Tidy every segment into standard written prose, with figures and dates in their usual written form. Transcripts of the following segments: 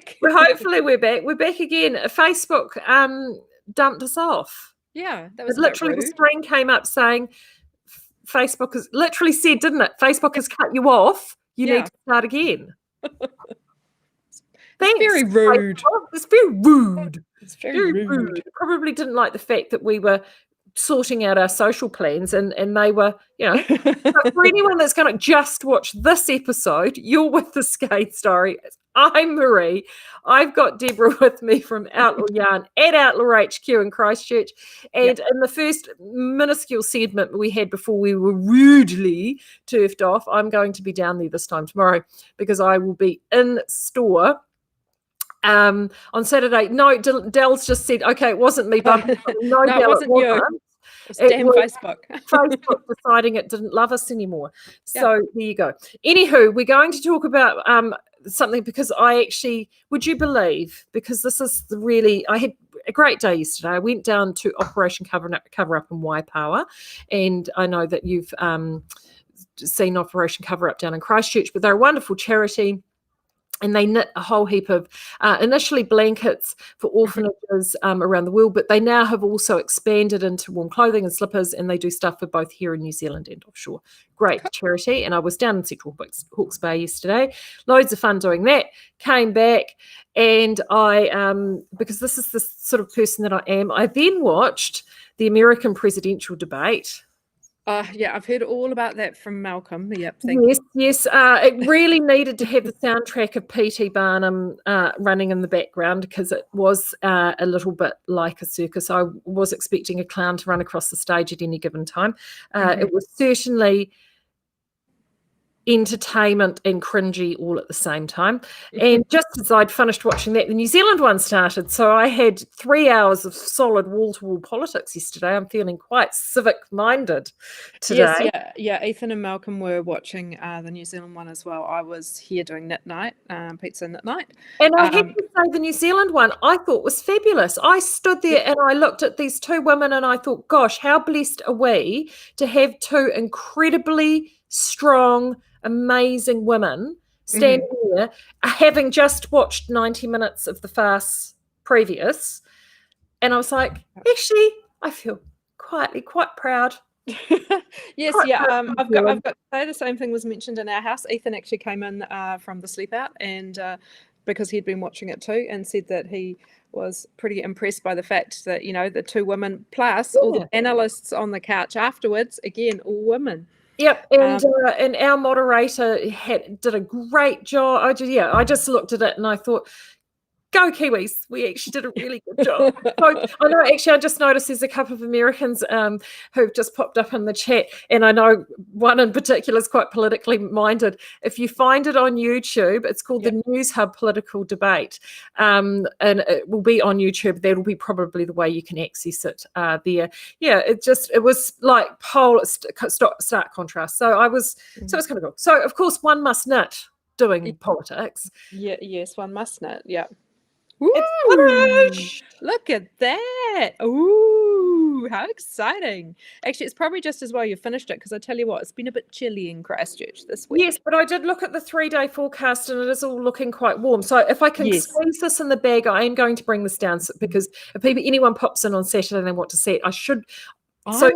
back. Well, hopefully we're back. We're back again. Facebook dumped us off. Yeah, that was literally the screen came up saying Facebook has literally said, didn't it? Facebook has cut you off. You need to start again. Thanks. Very rude. It's very rude. It's very rude. Probably didn't like the fact that we were sorting out our social plans and they were, for anyone that's going to just watch this episode, you're with the Skeinz Diary. I'm Marie. I've got Deborah with me from Outlaw Yarn at Outlaw HQ in Christchurch. And in the first minuscule segment we had before we were rudely turfed off, I'm going to be down there this time tomorrow because I will be in store on Saturday. No, Dell's just said, okay, it wasn't me, but no, it wasn't you. Damn Facebook. Facebook deciding it didn't love us anymore. So there you go. Anywho, we're going to talk about something because would you believe, because this is I had a great day yesterday. I went down to Operation Cover Up in Waipawa, and I know that you've seen Operation Cover Up down in Christchurch, but they're a wonderful charity. And they knit a whole heap of initially blankets for orphanages around the world, but they now have also expanded into warm clothing and slippers, and they do stuff for both here in New Zealand and offshore. Great charity. And I was down in Central Hawke's Bay yesterday. Loads of fun doing that. Came back, and I, because this is the sort of person that I am, I then watched the American presidential debate. I've heard all about that from Malcolm. Yep, thank you. Yes. It really needed to have the soundtrack of P.T. Barnum running in the background because it was a little bit like a circus. I was expecting a clown to run across the stage at any given time. It was certainly entertainment and cringy all at the same time. And just as I'd finished watching that, the New Zealand one started. So I had 3 hours of solid wall-to-wall politics yesterday. I'm feeling quite civic-minded today. Yes, Ethan and Malcolm were watching the New Zealand one as well. I was here doing knit night, pizza knit night. And I have to say the New Zealand one I thought was fabulous. I stood there and I looked at these two women and I thought, gosh, how blessed are we to have two incredibly strong, amazing women standing there, having just watched 90 minutes of the farce previous. And I was like, actually, I feel quietly quite proud. Yes, I've got to say the same thing was mentioned in our house. Ethan actually came in from the sleep out, and because he'd been watching it too, and said that he was pretty impressed by the fact that, the two women plus all the analysts on the couch afterwards, again, all women. Yep, and our moderator did a great job. I just looked at it and I thought, go Kiwis, we actually did a really good job. So, I know, actually, I just noticed there's a couple of Americans who've just popped up in the chat, and I know one in particular is quite politically minded. If you find it on YouTube, it's called the News Hub Political Debate, and it will be on YouTube. That'll be probably the way you can access it there. Yeah, it was like stark contrast. So it was kind of cool. So, of course, one must knit doing politics. Yeah, yes, one must knit, yeah. It's look at that. Ooh, how exciting. Actually, it's probably just as well you finished it, because I tell you what, it's been a bit chilly in Christchurch this week. Yes, but I did look at the 3-day forecast and it is all looking quite warm. So if I can squeeze this in the bag, I am going to bring this down, because if anyone pops in on Saturday and they want to see it, I should. I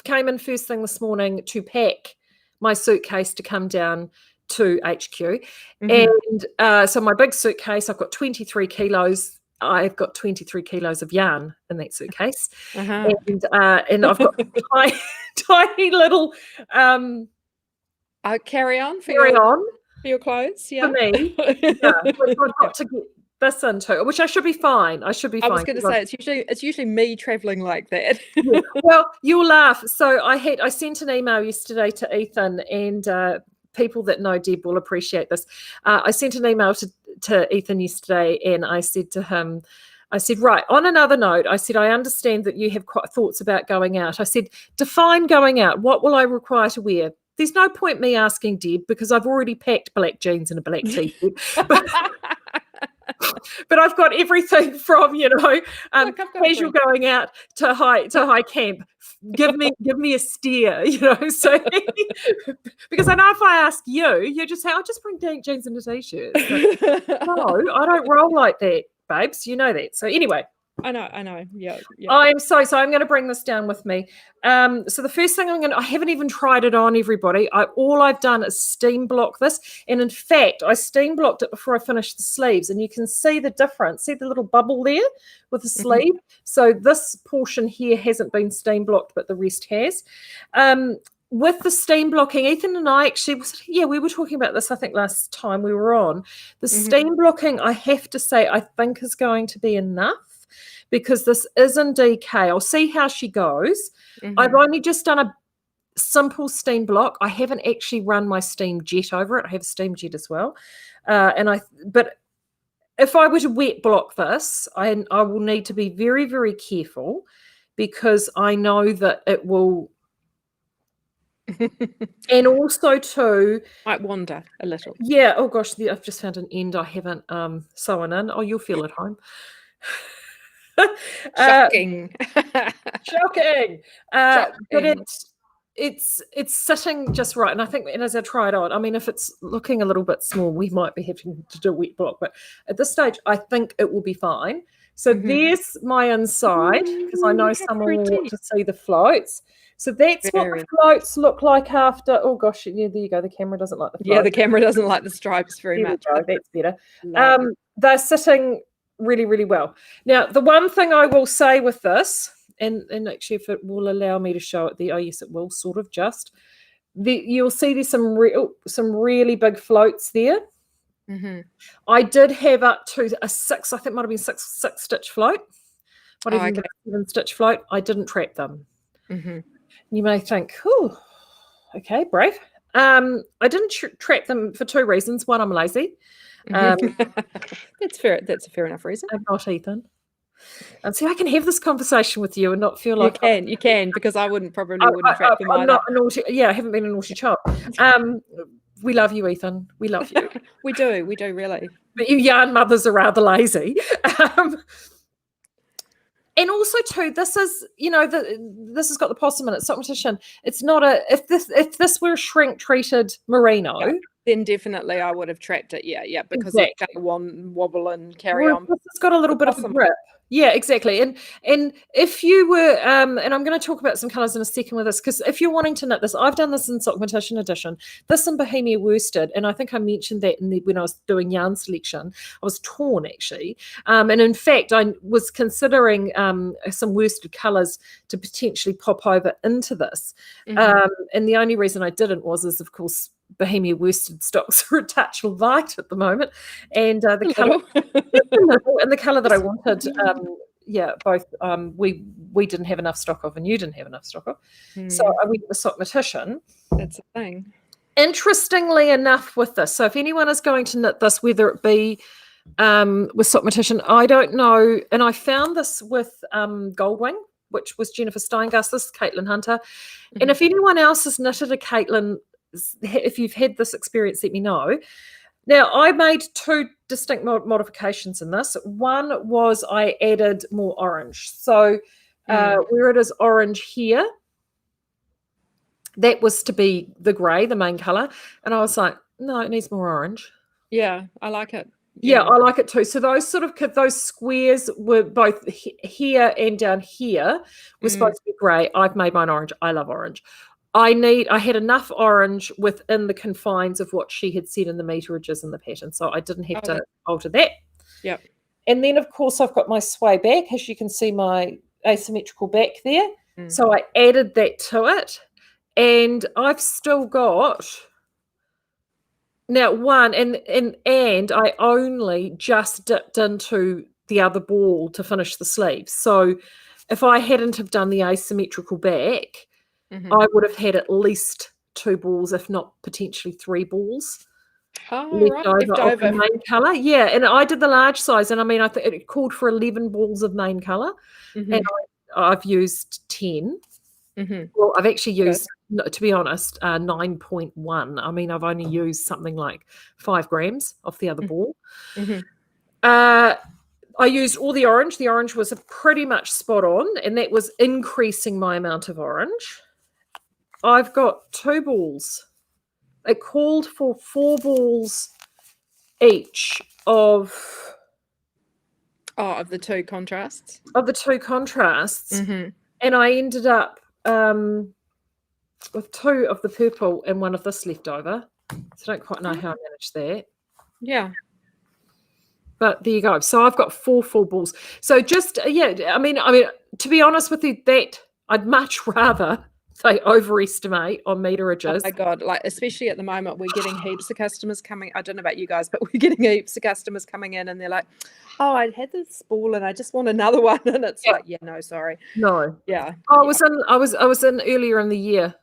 came in first thing this morning to pack my suitcase to come down to HQ, and so my big suitcase, I've got 23 kilos. I've got 23 kilos of yarn in that suitcase, and I've got tiny little carry on for your clothes. Yeah, for me. I've got to get this into, which I should be fine. I was going to say it's usually me traveling like that. Yeah. Well, you'll laugh. So I sent an email yesterday to Ethan, and people that know Deb will appreciate this. I sent an email to Ethan yesterday, and I said to him, right, on another note, I said, I understand that you have quite thoughts about going out. I said, define going out. What will I require to wear? There's no point me asking Deb, because I've already packed black jeans and a black t-shirt. but I've got everything from, Look, I've got a casual friend. going out to high camp. Give me a steer, So because I know if I ask you just say, I'll just bring jeans and a t-shirt. So, no, I don't roll like that, babes. You know that. So anyway. I know. Yeah. I'm so I'm going to bring this down with me. So the first thing I haven't even tried it on everybody. All I've done is steam block this. And in fact, I steam blocked it before I finished the sleeves. And you can see the difference. See the little bubble there with the sleeve? So this portion here hasn't been steam blocked, but the rest has. With the steam blocking, Ethan and I actually, we were talking about this, I think, last time we were on. The steam blocking, I have to say, I think is going to be enough. Because this is in DK. I'll see how she goes. I've only just done a simple steam block. I haven't actually run my steam jet over it. I have a steam jet as well. But if I were to wet block this, I will need to be very, very careful because I know that it will. And also too, might wander a little. Yeah. Oh gosh, I've just found an end I haven't sewn in. Oh, you'll feel at home. Shocking. Shocking. But it's sitting just right. And I think as I try it on, I mean, if it's looking a little bit small, we might be having to do a wet block. But at this stage, I think it will be fine. So there's my inside, because I know someone will want to see the floats. So that's what the floats look like after. Oh gosh, yeah, there you go. The camera doesn't like the floats. Yeah, the camera doesn't like the stripes very much. That's better. They're sitting really, really well. Now, the one thing I will say with this, and actually if it will allow me to show it there, oh yes, it will, sort of just. You'll see there's some really big floats there. I did have up to a 6, I think it might have been six stitch float. Might even been a 7 stitch float. I didn't trap them. You may think, oh, okay, brave. I didn't trap them for 2 reasons. One, I'm lazy. That's fair. That's a fair enough reason. I'm not Ethan. And see, I can have this conversation with you and not feel like you can, because I wouldn't trap them either. I'm not a naughty. Yeah, I haven't been a naughty child. We love you, Ethan. We love you. We do really. But you yarn mothers are rather lazy. And also too, this is, this has got the possum in it. Sock petition. It's not if this were shrink treated merino. Yeah, then definitely I would have trapped it. Yeah, because it's going to wobble and carry on. It's got a little bit of a grip. Yeah, exactly. And if you were, and I'm going to talk about some colours in a second with this, because if you're wanting to knit this, I've done this in Sock Petition Edition, this in Bohemia Worsted, and I think I mentioned that when I was doing yarn selection, I was torn actually. And in fact, I was considering some worsted colours to potentially pop over into this. And the only reason I didn't is, of course, Bohemia worsted stocks are a touch light at the moment, and the colour and the colour that I wanted, both we didn't have enough stock of, and you didn't have enough stock of. So I went with Sock Petition. That's the thing. Interestingly enough, with this, so if anyone is going to knit this, whether it be with Sock Petition, I don't know, and I found this with Goldwing, which was Jennifer Steingast. This is Caitlin Hunter, and if anyone else has knitted a Caitlin, if you've had this experience, let me know. Now, I made 2 distinct modifications in this. One was I added more orange. So where it is orange here, that was to be the grey, the main colour. And I was like, no, it needs more orange. Yeah, I like it. Yeah, I like it too. So those those squares were both here and down here were supposed to be grey. I've made mine orange. I love orange. I had enough orange within the confines of what she had said in the meterages in the pattern, so I didn't have to alter that. Yep. And then, of course, I've got my sway back, as you can see my asymmetrical back there. So I added that to it, and I've still got now one, and I only just dipped into the other ball to finish the sleeves. So if I hadn't have done the asymmetrical back, I would have had at least 2 balls, if not potentially 3 balls left over the main colour. Yeah, and I did the large size, and I mean, I think it called for 11 balls of main colour, and I've used 10. Well, I've actually used, to be honest, 9.1. I mean, I've only used something like 5 grams off the other ball. I used all the orange. The orange was pretty much spot on, and that was increasing my amount of orange. I've got 2 balls. It called for 4 balls each of of the 2 contrasts. Of the 2 contrasts. Mm-hmm. And I ended up with 2 of the purple and 1 of this left over. So I don't quite know how I managed that. Yeah. But there you go. So I've got 4 full balls. So just, I mean, to be honest with you, that I'd much rather they overestimate on meterages. Oh my God, like especially at the moment, we're getting heaps of customers coming. I don't know about you guys, but we're getting heaps of customers coming in and they're like, oh, I had this ball and I just want another one. And it's like, yeah, no, sorry. No. Yeah. I was in earlier in the year.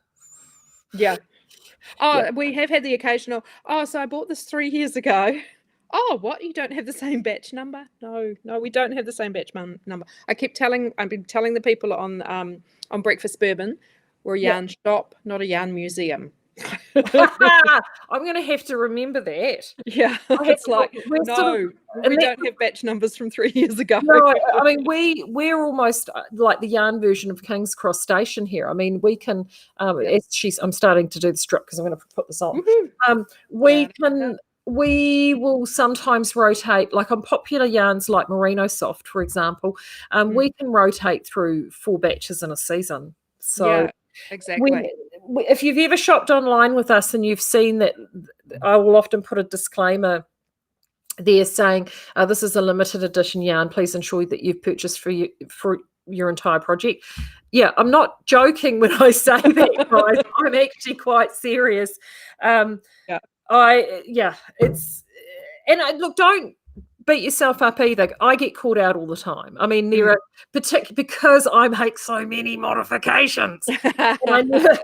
Yeah. We have had the occasional, so I bought this 3 years ago. Oh, what? You don't have the same batch number? No, we don't have the same batch number. I've been telling the people on Breakfast Bourbon, we're a yarn shop, not a yarn museum. I'm going to have to remember that. Yeah, it's like, no, we don't have batch numbers from 3 years ago. No, I mean, we're almost like the yarn version of King's Cross Station here. I mean, we can, I'm starting to do the strip because I'm going to put this on. We will sometimes rotate, like on popular yarns like Merino Soft, for example, we can rotate through 4 batches in a season. So yeah, exactly. If you've ever shopped online with us and you've seen that, I will often put a disclaimer there saying, this is a limited edition yarn. Please ensure that you've purchased for your entire project. Yeah, I'm not joking when I say that, guys. I'm actually quite serious. Look, don't beat yourself up either. I get called out all the time. I mean, there are because I make so many modifications. And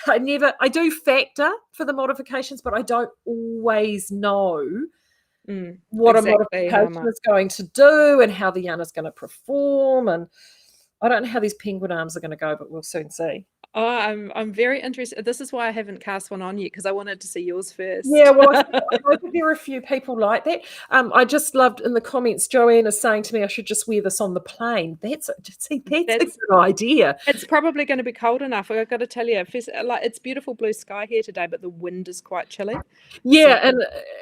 I do factor for the modifications, but I don't always know what a modification is going to do and how the yarn is going to perform. And I don't know how these penguin arms are going to go, but we'll soon see. Oh, I'm very interested. This is why I haven't cast one on yet, because I wanted to see yours first. Yeah, well, I think there are a few people like that. I just loved in the comments, Joanne is saying to me I should just wear this on the plane. That's a good idea. It's probably going to be cold enough. I've got to tell you, like it's beautiful blue sky here today, but the wind is quite chilly. Yeah, so.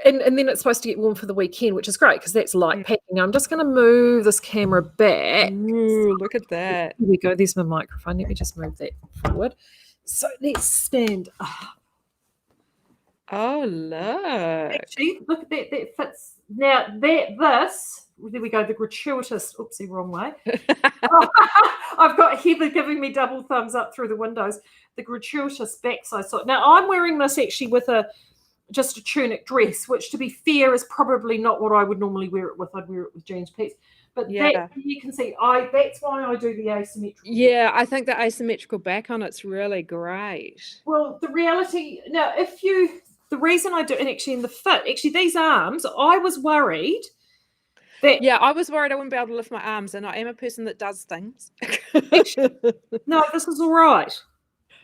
and then it's supposed to get warm for the weekend, which is great because that's light packing. I'm just going to move this camera back. Ooh, look at that. Here we go. There's my microphone. Let me just move that forward. So let's stand up. Oh, look. Actually, look at that. That fits. Now, there we go, the gratuitous, oopsie, wrong way. I've got Heather giving me double thumbs up through the windows. The gratuitous backside. So now I'm wearing this actually with just a tunic dress, which to be fair is probably not what I would normally wear it with. I'd wear it with jeans pants. But that, you can see, that's why I do the asymmetrical. Yeah, I think the asymmetrical back on it's really great. Well, the reality, now, the reason I do, and actually in the fit, these arms, I was worried that. Yeah, I was worried I wouldn't be able to lift my arms, and I am a person that does things. No, this is all right.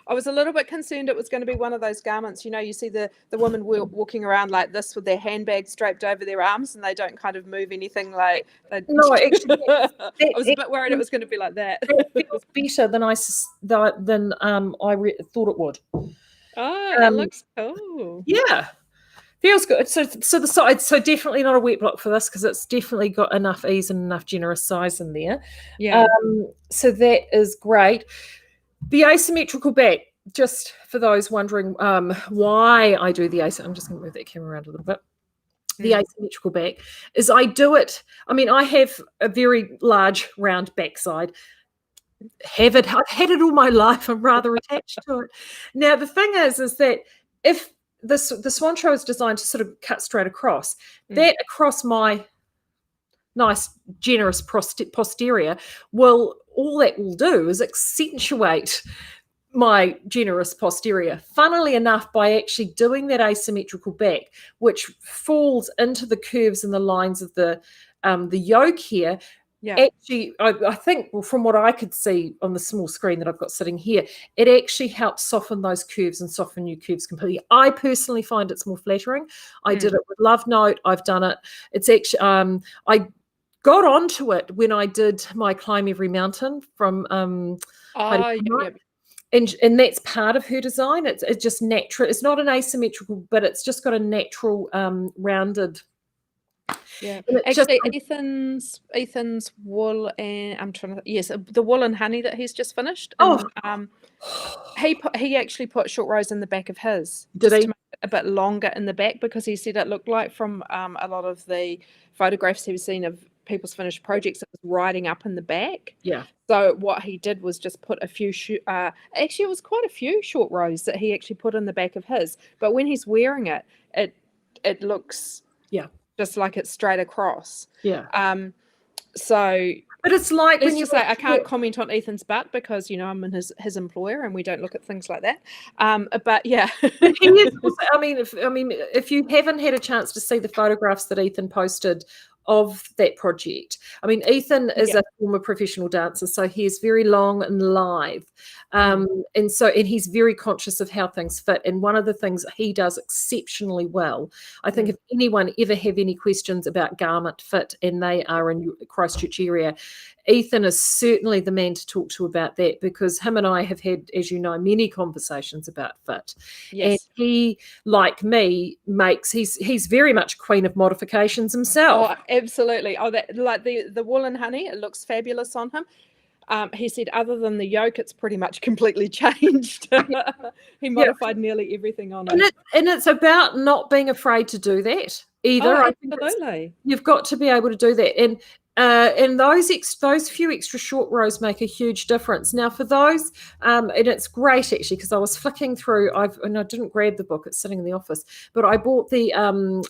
I was a little bit concerned it was going to be one of those garments, you see the women walking around like this with their handbags draped over their arms and they don't kind of move anything like... No, actually... I was a bit worried it was going to be like that. It feels better than I thought it would. Oh, that looks cool. Yeah. Feels good. So the side, so definitely not a wet block for this because it's definitely got enough ease and enough generous size in there. Yeah. So that is great. The asymmetrical back, just for those wondering why I do the asymmetrical, I'm just going to move that camera around a little bit. The asymmetrical back is I do it. I mean, I have a very large round backside. I've had it all my life. I'm rather attached to it. Now, the thing is that if the Swancho is designed to sort of cut straight across, that across my nice, generous posterior all that will do is accentuate my generous posterior. Funnily enough, by actually doing that asymmetrical back, which falls into the curves and the lines of the yoke here, actually, I think from what I could see on the small screen that I've got sitting here, it actually helps soften those curves and soften your curves completely. I personally find it's more flattering. I did it with Love Note. I've done it. It's actually, I got onto it when I did my Climb Every Mountain from Heidi Oh, Conrad. yep. And that's part of her design. It's just natural. It's not an asymmetrical, but it's just got a natural rounded. Yeah, And it's actually, just Ethan's wool, and I'm trying to, yes, the wool and honey that he's just finished, oh, and he actually put short rows in the back of his did just he? to make it a bit longer in the back, because he said it looked like from a lot of the photographs he was seen of people's finished projects, it was riding up in the back. Yeah. So what he did was just put a few actually it was quite a few short rows that he actually put in the back of his, but when he's wearing it, it looks just like it's straight across. Yeah. So but it's like let's when you just say I can't comment on Ethan's butt because I'm in his employer and we don't look at things like that. But yeah. But he is also, if you haven't had a chance to see the photographs that Ethan posted of that project, Ethan is a former professional dancer, so he is very long and lithe, and he's very conscious of how things fit. And one of the things he does exceptionally well, I think, if anyone ever have any questions about garment fit and they are in Christchurch area, Ethan is certainly the man to talk to about that, because him and I have had, as you know, many conversations about fit. Yes. And he, like me, he's very much queen of modifications himself. Oh, absolutely. Oh, that, like the wool and honey, it looks fabulous on him. He said other than the yoke, it's pretty much completely changed. He modified nearly everything on it. And it's about not being afraid to do that either. Oh, absolutely. You've got to be able to do that. And those few extra short rows make a huge difference. Now, for those, and it's great actually, because I was flicking through, and I didn't grab the book; it's sitting in the office. But I bought the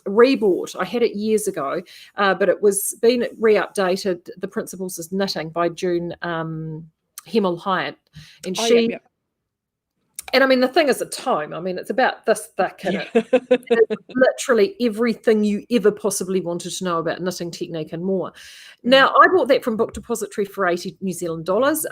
rebought. I had it years ago, but it was been re-updated. The Principles is Knitting by June Hemel Hyatt, and she. And the thing is a tome. It's about this thick, and it's literally everything you ever possibly wanted to know about knitting technique and more. Now, I bought that from Book Depository for 80 New Zealand dollars,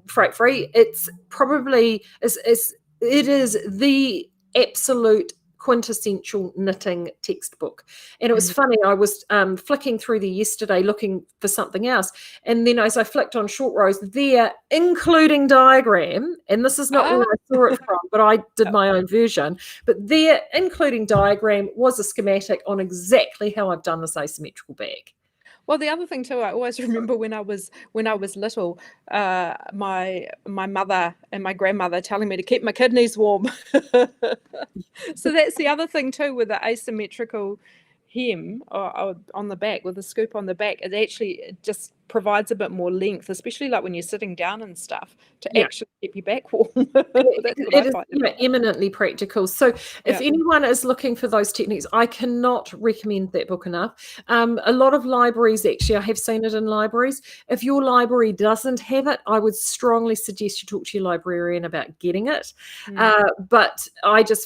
freight free. It's probably it is the absolute quintessential knitting textbook. And it was funny, I was flicking through there yesterday looking for something else, and then as I flicked on short rows, there, including diagram, and this is not where I saw it from, but I did my own version, but there, including diagram, was a schematic on exactly how I've done this asymmetrical bag. Well, the other thing too, I always remember when I was little, my mother and my grandmother telling me to keep my kidneys warm. So that's the other thing too, with the asymmetrical hem or on the back, with the scoop on the back, it just provides a bit more length, especially like when you're sitting down and stuff, to actually keep your back warm. It is eminently practical. So if anyone is looking for those techniques, I cannot recommend that book enough. A lot of libraries, actually, I have seen it in libraries. If your library doesn't have it, I would strongly suggest you talk to your librarian about getting it. But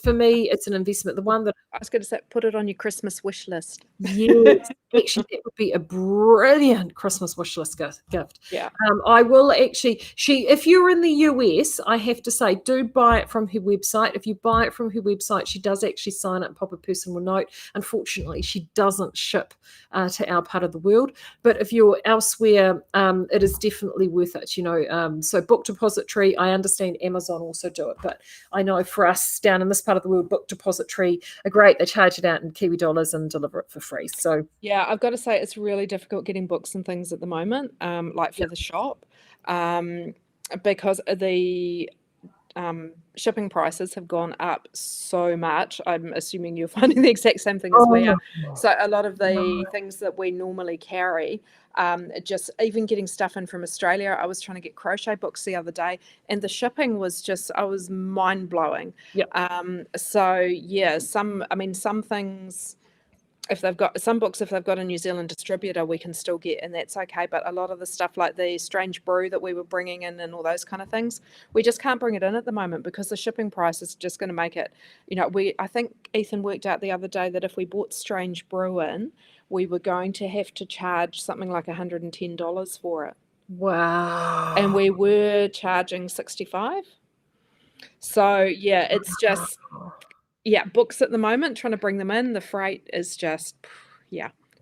for me, it's an investment. The one that I was going to say, put it on your Christmas wish list. Yes, actually, that would be a brilliant Christmas wish list gift. Yeah. I will actually, if you're in the US, I have to say, do buy it from her website. If you buy it from her website, she does actually sign it and pop a personal note. Unfortunately, she doesn't ship to our part of the world. But if you're elsewhere, it is definitely worth it. So Book Depository, I understand Amazon also do it, but I know for us down in this part of the world, Book Depository are great. They charge it out in Kiwi dollars and deliver it for free. So yeah, I've got to say it's really difficult getting books and things at the moment, like for the shop, because the shipping prices have gone up so much. I'm assuming you're finding the exact same thing as we are. So a lot of the things that we normally carry, just even getting stuff in from Australia. I was trying to get crochet books the other day, and the shipping was I was mind blowing. So yeah, some things, if they've got a New Zealand distributor, we can still get, and that's okay. But a lot of the stuff like the Strange Brew that we were bringing in and all those kind of things, we just can't bring it in at the moment because the shipping price is just going to make it, I think Ethan worked out the other day that if we bought Strange Brew in, we were going to have to charge something like $110 for it. Wow. And we were charging $65. So yeah, it's just... Yeah, books at the moment, trying to bring them in, the freight is just,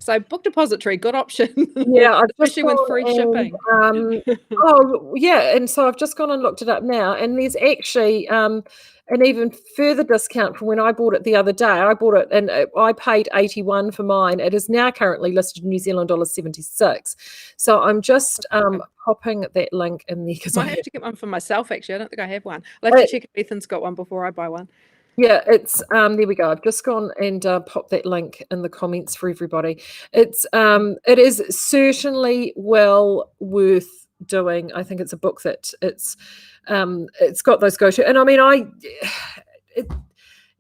So Book Depository, good option. Yeah, I've just especially with gone free and, shipping. oh yeah, and so I've just gone and looked it up now, and there's actually an even further discount from when I bought it the other day. I bought it and I paid 81 for mine. It is now currently listed New Zealand dollars 76. So I'm just popping that link in there because I I have to get one for myself. Actually, I don't think I have one. I'll have to check if Ethan's got one before I buy one. Yeah, it's there we go. I've just gone and popped that link in the comments for everybody. It is certainly well worth doing. I think it's a book that it's got those go-to, and I mean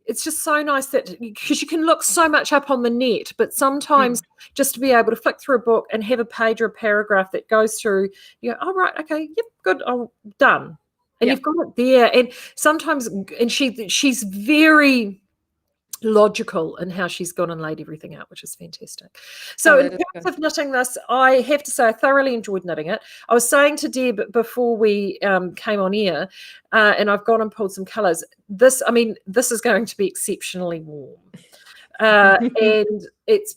it's just so nice that because you can look so much up on the net, but sometimes just to be able to flick through a book and have a page or a paragraph that goes through, you go, oh right, okay, yep, good, oh done. And you've got it there. And sometimes, and she's very logical in how she's gone and laid everything out, which is fantastic. So in terms of knitting this, I have to say I thoroughly enjoyed knitting it. I was saying to Deb before we came on air, and I've gone and pulled some colours. This is going to be exceptionally warm. And it's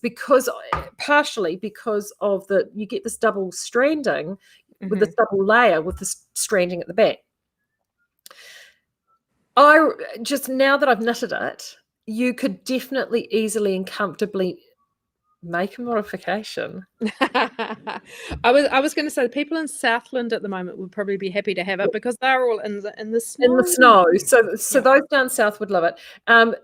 partially because of you get this double stranding with this double layer with this stranding at the back. I just, now that I've knitted it, you could definitely easily and comfortably make a modification. I was going to say the people in Southland at the moment would probably be happy to have it because they're all in the snow. In the snow. So those down south would love it.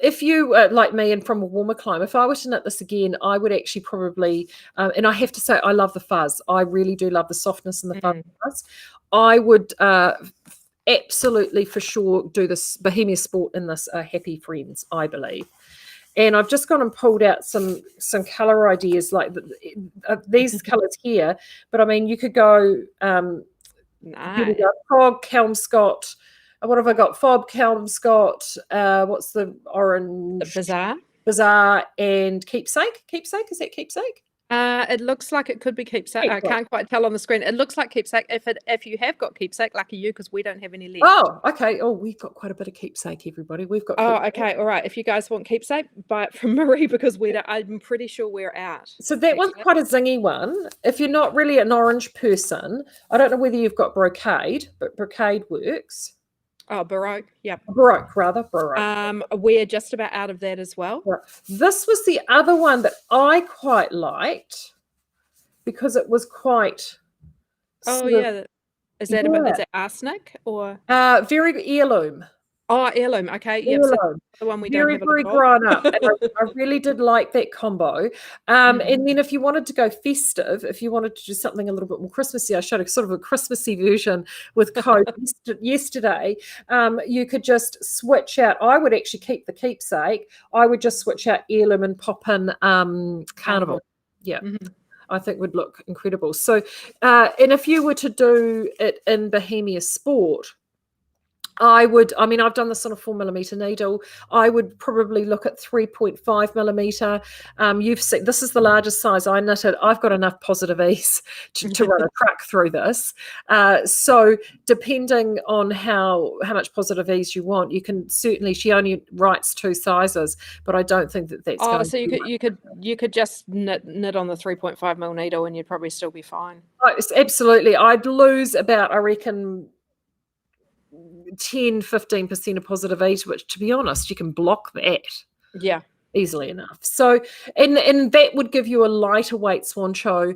If you like me and from a warmer climate, if I were to knit this again, I would actually probably, and I have to say I love the fuzz. I really do love the softness and the fuzz. I would absolutely for sure do this Bohemia Sport in this Happy Friends, I believe. And I've just gone and pulled out some color ideas like these colors here, but I mean you could go nice. Fog, Kelmscott. What have I got? Fob, Kelmscott. What's the orange? Bazaar and Keepsake. Keepsake, is that Keepsake? It looks like it could be Keepsake. I can't quite tell on the screen. It looks like Keepsake. If you have got Keepsake, lucky you, because we don't have any left. Oh, okay. Oh, we've got quite a bit of Keepsake, everybody. We've got. Okay. All right. If you guys want Keepsake, buy it from Marie because I'm pretty sure we're out. So that one's quite a zingy one. If you're not really an orange person, I don't know whether you've got brocade, but brocade works. Oh, Baroque, yeah. Baroque, rather. Baroque. We're just about out of that as well. Right. This was the other one that I quite liked because it was quite... yeah. Is that arsenic or... very heirloom. Oh, heirloom. Okay. Yep. So the one we very, don't have very grown up. And I really did like that combo. And then if you wanted to go festive, if you wanted to do something a little bit more Christmassy, I showed a sort of a Christmassy version with Code yesterday. You could just switch out. I would actually keep the Keepsake. I would just switch out heirloom and pop in Carnival. Yeah. I think would look incredible. So, and if you were to do it in Bohemia Sport, I've done this on a 4mm needle. I would probably look at 3.5mm. You've seen, this is the largest size I knitted. I've got enough positive ease to run a truck through this. So depending on how much positive ease you want, you can certainly, she only writes 2 sizes, but I don't think that's going so you could just knit on the 3.5mm needle and you'd probably still be fine. Oh, absolutely. I'd lose about, I reckon, 10-15% of positive ease, which to be honest you can block that easily enough. So and that would give you a lighter weight swancho,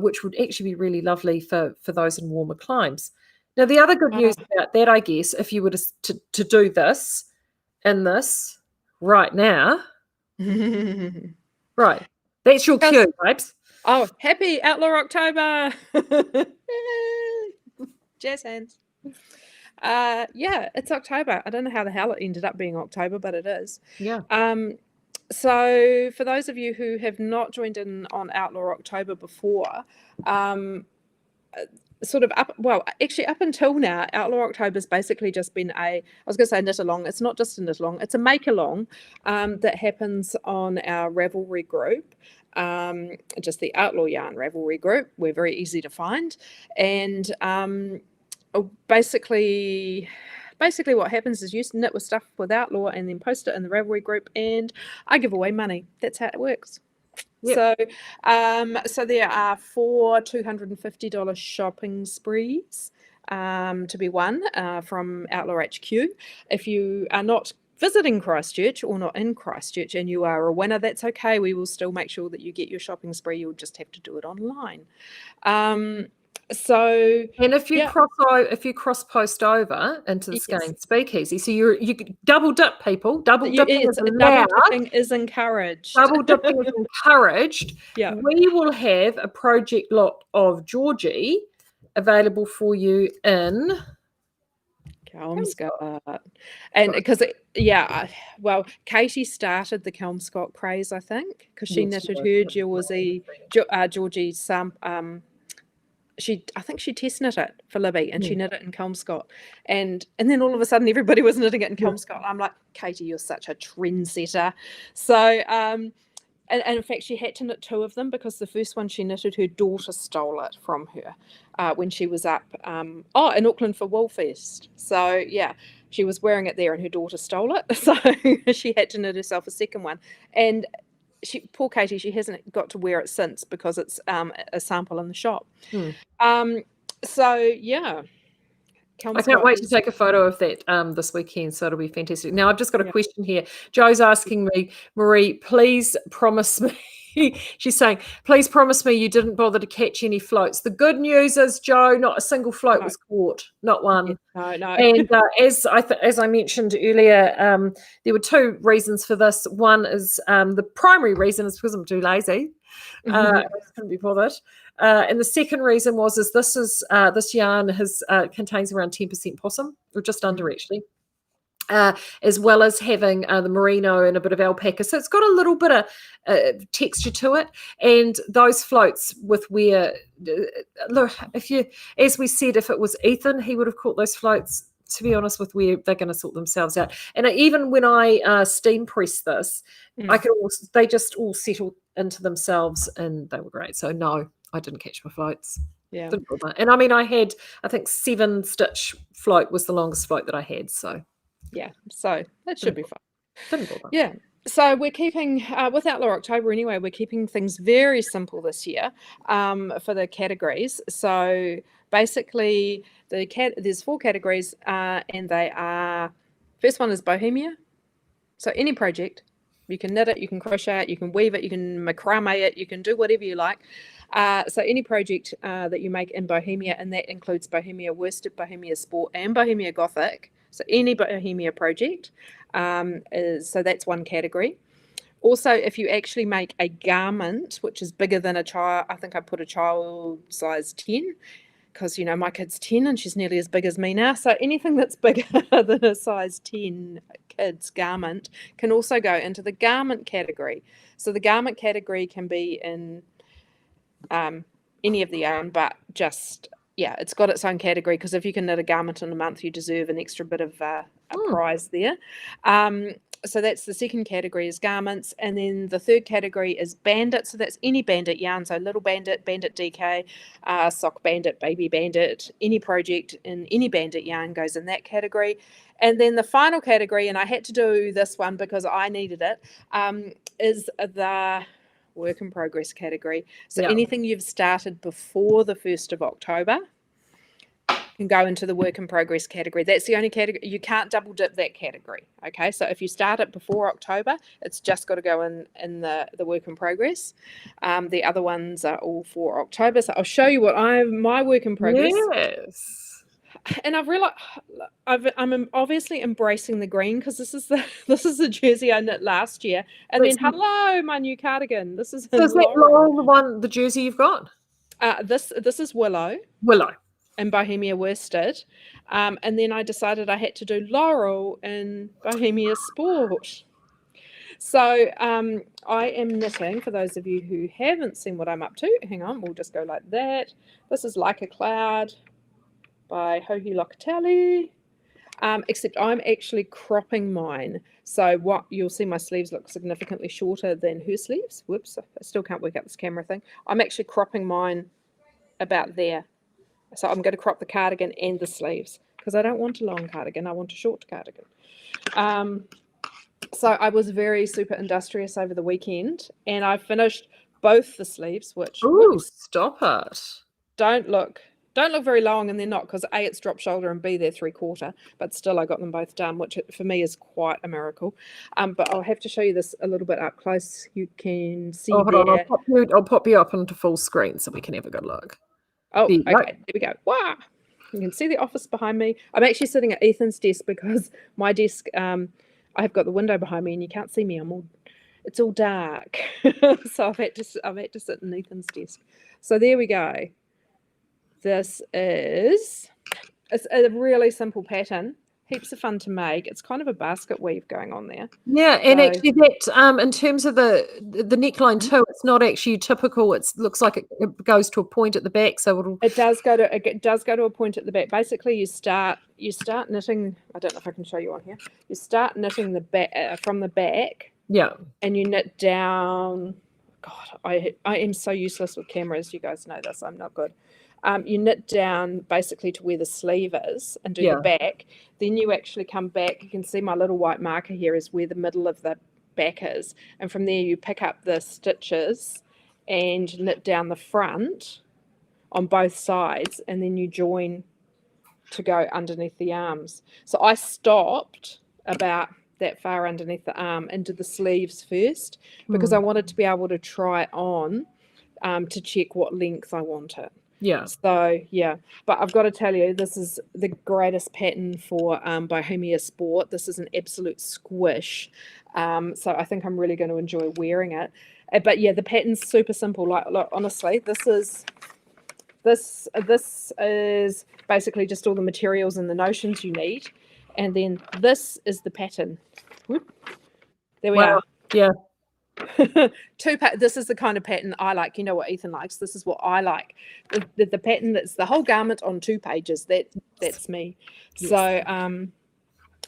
which would actually be really lovely for those in warmer climes. Now the other good news about that, I guess, if you were to do this in this right now, right, that's your cue, babes. Oh, happy Outlaw October. Jazz hands. It's October. I don't know how the hell it ended up being October, but it is. Yeah. So for those of you who have not joined in on Outlaw October before, sort of up until now, Outlaw October has basically just been I was going to say knit along. It's not just a knit along. It's a make along that happens on our Ravelry group. Just the Outlaw Yarn Ravelry group. We're very easy to find, and basically what happens is you knit with stuff with Outlaw and then post it in the Ravelry group and I give away money. That's how it works. So, so there are 4 $250 shopping sprees to be won from Outlaw HQ. If you are not visiting Christchurch or not in Christchurch and you are a winner, that's okay. We will still make sure that you get your shopping spree. You'll just have to do it online. So, and if you cross post over into the Skeinz Speakeasy, so you double dip, people. Double dipping is allowed. Double dipping is encouraged. Double dipping is encouraged. Yeah. We will have a project lot of Georgie available for you in Kelmscott. And because well, Katie started the Kelmscott craze, I think, because she knitted her Georgie's I think she test knit it for Libby, and she knit it in Kelmscott, and then all of a sudden everybody was knitting it in Kelmscott. I'm like, Katie, you're such a trendsetter. So and in fact, she had to knit 2 of them because the first one she knitted, her daughter stole it from her when she was up in Auckland for Woolfest. So yeah, she was wearing it there and her daughter stole it. So she had to knit herself a second one. And poor Katie, she hasn't got to wear it since because it's a sample in the shop. So yeah. I can't wait to take a photo of that this weekend, so it'll be fantastic. Now, I've just got a question here. Joe's asking me, Marie, please promise me, she's saying, please promise me you didn't bother to catch any floats. The good news is, Joe, not a single float was caught, not one. No. And as I mentioned earlier, there were 2 reasons for this. One is the primary reason is because I'm too lazy. I couldn't be bothered. And the second reason was this yarn contains around 10% possum, or just under actually, as well as having the merino and a bit of alpaca. So it's got a little bit of texture to it. And those floats look, as we said, if it was Ethan, he would have caught those floats. To be honest with where they're going to sort themselves out. And even when I steam press this, they just all settled into themselves and they were great. So no, I didn't catch my floats. Yeah. And I mean, I think 7 stitch float was the longest float that I had. So yeah, so that should be fun. Didn't bother. Yeah. So we're keeping, with Outlaw October anyway, we're keeping things very simple this year for the categories. So basically, there's 4 categories, and they are, first one is Bohemia. So any project, you can knit it, you can crochet it, you can weave it, you can macrame it, you can do whatever you like. So any project that you make in Bohemia, and that includes Bohemia Worsted, Bohemia Sport, and Bohemia Gothic. So any Bohemia project, so that's one category. Also, if you actually make a garment, which is bigger than a child, I think I put a child size 10, because, my kid's 10 and she's nearly as big as me now. So anything that's bigger than a size 10 kid's garment can also go into the garment category. So the garment category can be in any of the yarn, but just, it's got its own category, because if you can knit a garment in a month, you deserve an extra bit of a prize there. So that's the second category, is garments. And then the third category is bandit. So that's any bandit yarn. So little bandit, bandit DK, sock bandit, baby bandit, any project in any bandit yarn goes in that category. And then the final category, and I had to do this one because I needed it, is the work in progress category. So anything you've started before the 1st of October can go into the work in progress category. That's the only category. You can't double dip that category. Okay, so if you start it before October, it's just got to go in the work in progress. The other ones are all for October. So I'll show you what my work in progress. Yes. And I've realized I'm obviously embracing the green, because this is the jersey I knit last year. And then hello, my new cardigan. This is that Laurel, the jersey you've got? This is Willow. In Bohemia Worsted, and then I decided I had to do Laurel in Bohemia Sport. So I am knitting, for those of you who haven't seen what I'm up to, hang on, we'll just go like that. This is Like a Cloud by Hohi Locatelli, except I'm actually cropping mine. So what you'll see, my sleeves look significantly shorter than her sleeves. Whoops, I still can't work out this camera thing. I'm actually cropping mine about there. So I'm going to crop the cardigan and the sleeves, because I don't want a long cardigan. I want a short cardigan. So I was very super industrious over the weekend, and I finished both the sleeves, which Ooh, whoops, stop it. don't look very long, and they're not, because A, it's drop shoulder, and B, they're 3/4, but still I got them both done, which for me is quite a miracle. But I'll have to show you this a little bit up close. You can see Oh, hold on. there. I'll pop you up onto full screen so we can have a good look. Oh, okay, there we go. Wow. You can see the office behind me. I'm actually sitting at Ethan's desk because my desk, I've got the window behind me and you can't see me. It's all dark. So I've had to sit in Ethan's desk. So there we go. It's a really simple pattern. Heaps of fun to make. It's kind of a basket weave going on there. Yeah, and actually that in terms of the neckline too, it's not actually typical. It looks like it goes to a point at the back, so it does go to a point at the back. Basically, you start knitting. I don't know if I can show you on here. You start knitting the back from the back. Yeah, and you knit down. God, I am so useless with cameras. You guys know this. I'm not good. You knit down basically to where the sleeve is and do the back. Then you actually come back. You can see my little white marker here is where the middle of the back is. And from there you pick up the stitches and knit down the front on both sides. And then you join to go underneath the arms. So I stopped about that far underneath the arm and did the sleeves first because I wanted to be able to try it on to check what length I wanted. Yeah. So yeah, but I've got to tell you, this is the greatest pattern for Bohemia Sport. This is an absolute squish. So I think I'm really going to enjoy wearing it. But yeah, the pattern's super simple. Like honestly, this is basically just all the materials and the notions you need, and then this is the pattern. Whoop. There we are. Yeah. This is the kind of pattern I like. You know what Ethan likes. This is what I like. The pattern that's the whole garment on 2 pages. That's me. Yes. So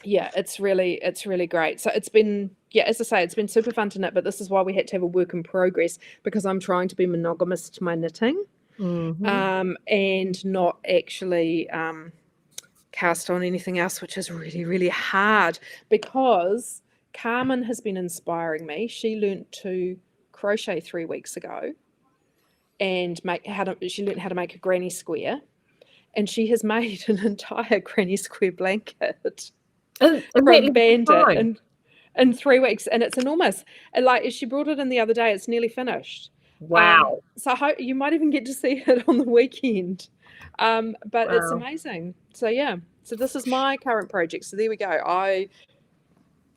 yeah, it's really great. So it's been, yeah, as I say, it's been super fun to knit, but this is why we had to have a work in progress, because I'm trying to be monogamous to my knitting. And not actually cast on anything else, which is really, really hard, because Carmen has been inspiring me. She learnt to crochet 3 weeks ago and she learnt how to make a granny square, and she has made an entire granny square blanket from Bandit in 3 weeks, and it's enormous. And like, she brought it in the other day, it's nearly finished. Wow. So I hope you might even get to see it on the weekend. But it's amazing. So yeah, so this is my current project. So there we go. I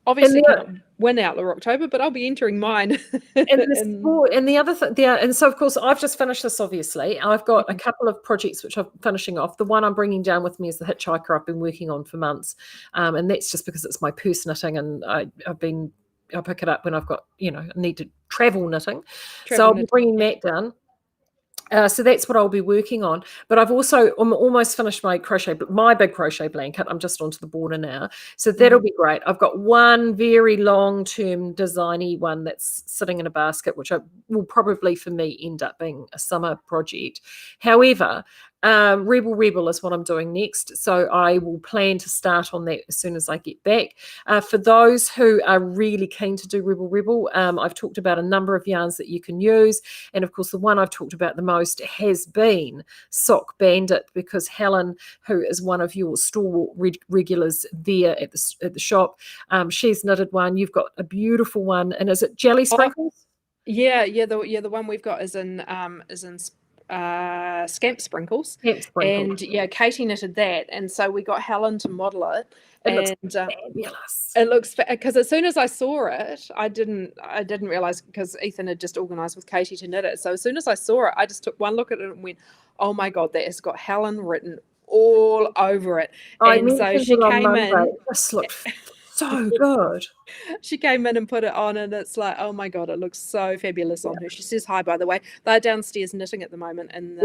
obviously can't win Outlaw October, but I'll be entering mine. And the other thing, and so of course I've just finished this. Obviously, I've got a couple of projects which I'm finishing off. The one I'm bringing down with me is the Hitchhiker. I've been working on for months, and that's just because it's my purse knitting, and I pick it up when I've got, need to travel knitting. So I'll be bringing that down. So that's what I'll be working on. But I'm almost finished my big crochet blanket. I'm just onto the border now. So that'll be great. I've got one very long-term designy one that's sitting in a basket, which will probably for me end up being a summer project. However, Rebel is what I'm doing next. So I will plan to start on that as soon as I get back. For those who are really keen to do Rebel, I've talked about a number of yarns that you can use. And of course, the one I've talked about the most has been Sock Bandit, because Helen, who is one of your stalwart regulars there at the shop, she's knitted one. You've got a beautiful one. And is it Jelly Sprinkles? Yeah. The one we've got is in Scamp Sprinkles. And yeah, Katie knitted that, and so we got Helen to model it. Looks fabulous. It looks, because as soon as I saw it, I didn't realize, because Ethan had just organized with Katie to knit it. So as soon as I saw it, I just took one look at it and went, "Oh my god, that has got Helen written all over it." And so she came in. This looked so good. She came in and put it on, and it's like, oh my god, it looks so fabulous on her. She says hi, by the way. They're downstairs knitting at the moment, and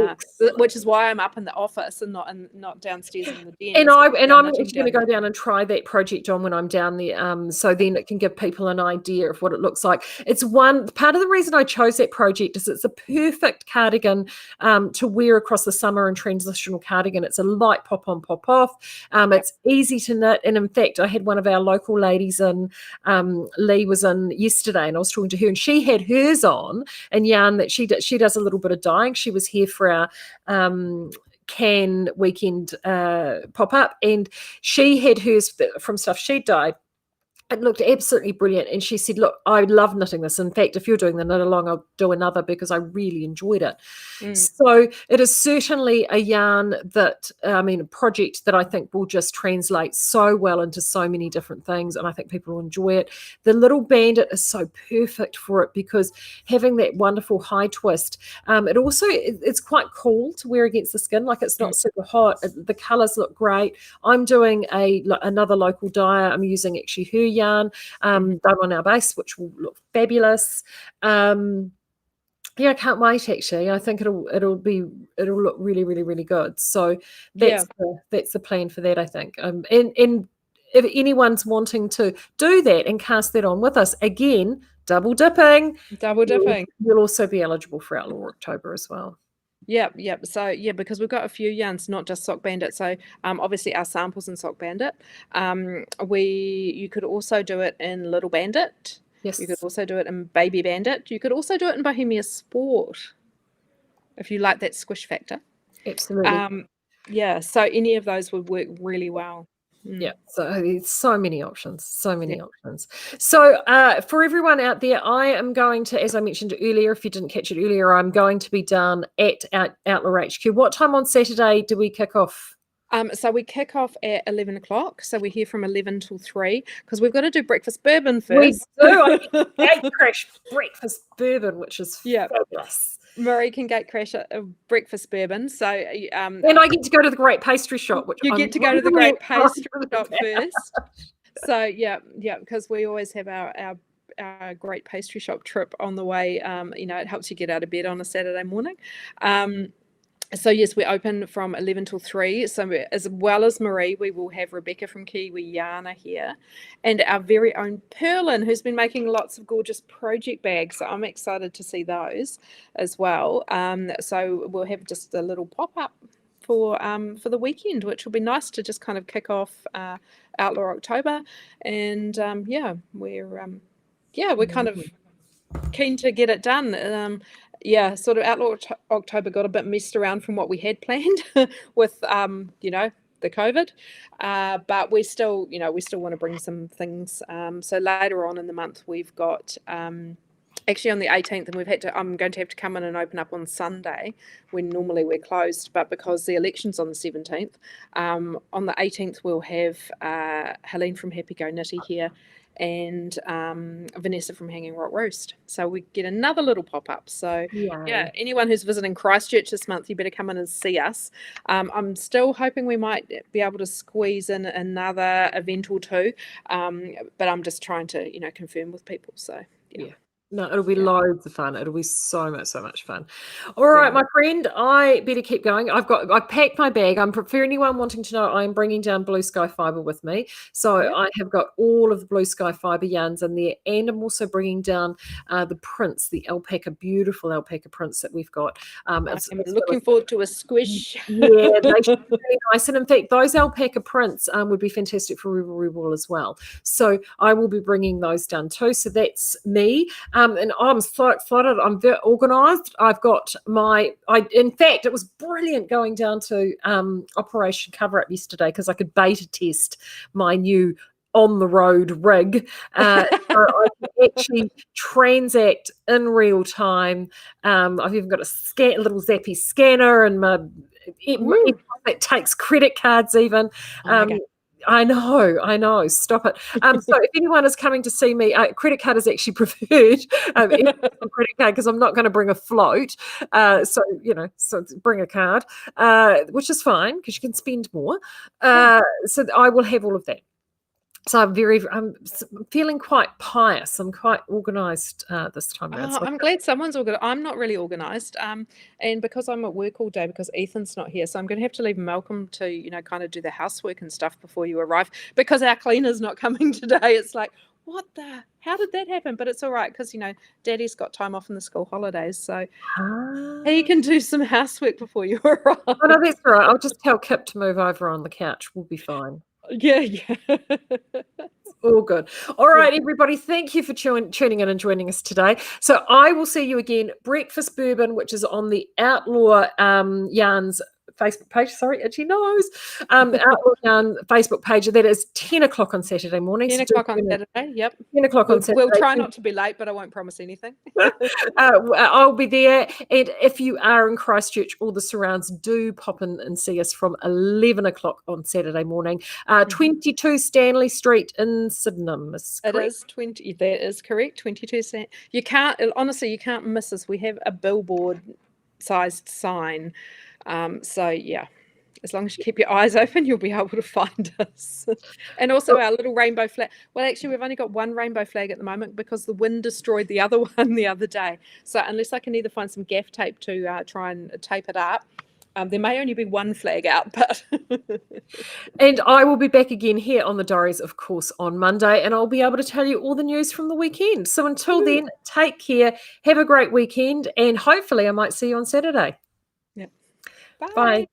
which is why I'm up in the office and not downstairs in the den. And I'm actually going to go down and try that project on when I'm down there, so then it can give people an idea of what it looks like. It's one part of the reason I chose that project is it's a perfect cardigan to wear across the summer, and transitional cardigan. It's a light pop on, pop off. It's easy to knit, and in fact, I had one of our local helpful ladies in. Lee was in yesterday, and I was talking to her, and she had hers on and yarn that she does a little bit of dyeing. She was here for our can weekend pop up, and she had hers from stuff she dyed. It looked absolutely brilliant. And she said, look, I love knitting this. In fact, if you're doing the knit along, I'll do another because I really enjoyed it. So it is certainly a yarn that, a project that I think will just translate so well into so many different things. And I think people will enjoy it. The little bandit is so perfect for it because having that wonderful high twist, it's quite cool to wear against the skin. Like it's not super hot. The colors look great. I'm doing another local dyer. I'm using actually her yarn done on our base, which will look fabulous. I can't wait. Actually, I think it'll look really, really, really good. So that's the plan for that, I think. And if anyone's wanting to do that and cast that on with us, again, double dipping. You'll also be eligible for Outlaw October as well. Yep. So because we've got a few yarns, not just Sock Bandit. So obviously our samples in Sock Bandit. You could also do it in Little Bandit. Yes. You could also do it in Baby Bandit. You could also do it in Bohemia Sport, if you like that squish factor. Absolutely. So any of those would work really well. Yeah, so there's so many options. So for everyone out there, I am going to, as I mentioned earlier, if you didn't catch it earlier, I'm going to be down at Outlaw HQ. What time on Saturday do we kick off? So we kick off at 11 o'clock. So we're here from 11 till 3 because we've got to do breakfast bourbon first. We do. I gate crash breakfast bourbon, which is fabulous. Marie can gate crash a breakfast bourbon. So and I get to go to the great pastry shop. Which you get to go to the great pastry shop first. So because we always have our great pastry shop trip on the way. It helps you get out of bed on a Saturday morning. So yes, we're open from 11 till 3. So as well as Marie, we will have Rebecca from Kiwi Yarna here, and our very own Perlin, who's been making lots of gorgeous project bags. So I'm excited to see those as well. So we'll have just a little pop-up for the weekend, which will be nice to just kind of kick off Outlaw October. And we're kind of keen to get it done. Sort of Outlaw October got a bit messed around from what we had planned with the COVID, but we still want to bring some things. So later on in the month we've got actually on the 18th, and I'm going to have to come in and open up on Sunday when normally we're closed, but because the election's on the 17th, on the 18th we'll have Helene from Happy Go Nitty here, and Vanessa from Hanging Rock Roast. So we get another little pop-up. So anyone who's visiting Christchurch this month, you better come in and see us. I'm still hoping we might be able to squeeze in another event or two, but I'm just trying to confirm with people. So No, it'll be loads of fun. It'll be so much fun. All right, my friend, I better keep going. I packed my bag. For anyone wanting to know, I'm bringing down Blue Sky Fibre with me. So I have got all of the Blue Sky Fibre yarns in there, and I'm also bringing down the prints, the beautiful alpaca prints that we've got. I'm looking forward to a squish. Yeah, they should be really nice. And in fact, those alpaca prints would be fantastic for Rebel as well. So I will be bringing those down too. So that's me. And I'm so excited. I'm very organised. I've got in fact, it was brilliant going down to Operation Cover Up yesterday because I could beta test my new on-the-road rig. So I can actually transact in real time. I've even got a little zappy scanner, and it takes credit cards even. I know. Stop it. So if anyone is coming to see me, credit card is actually preferred. Credit card, because I'm not going to bring a float. So bring a card, which is fine because you can spend more. So I will have all of that. So I'm feeling quite pious. I'm quite organised this time around. So I'm glad someone's organised. I'm not really organised, and because I'm at work all day because Ethan's not here, so I'm going to have to leave Malcolm to kind of do the housework and stuff before you arrive because our cleaner's not coming today. It's like, how did that happen? But it's all right because Daddy's got time off in the school holidays, so he can do some housework before you arrive. Oh, no, that's all right. I'll just tell Kip to move over on the couch. We'll be fine. Yeah. All good. All right, everybody. Thank you for tuning in and joining us today. So I will see you again. Breakfast Bourbon, which is on the Outlaw Yarns Facebook page. Sorry, itchy nose. Outlaw Yarn Facebook page. That is 10 o'clock on Saturday morning. 10 o'clock on Saturday. Yep. 10 o'clock on Saturday. We'll try not to be late, but I won't promise anything. I'll be there. And if you are in Christchurch or the surrounds, do pop in and see us from 11 o'clock on Saturday morning. 22 Stanley Street in Sydenham. It is 20. That is correct. 22 cent. You can't, honestly, you can't miss us. We have a billboard sized sign. So yeah, as long as you keep your eyes open, you'll be able to find us. And also our little rainbow flag. Well, actually, we've only got one rainbow flag at the moment because the wind destroyed the other one the other day. So unless I can either find some gaff tape to try and tape it up, there may only be one flag out. But and I will be back again here on the Diaries, of course, on Monday, and I'll be able to tell you all the news from the weekend. So until then, take care, have a great weekend, and hopefully I might see you on Saturday. Yep. Bye.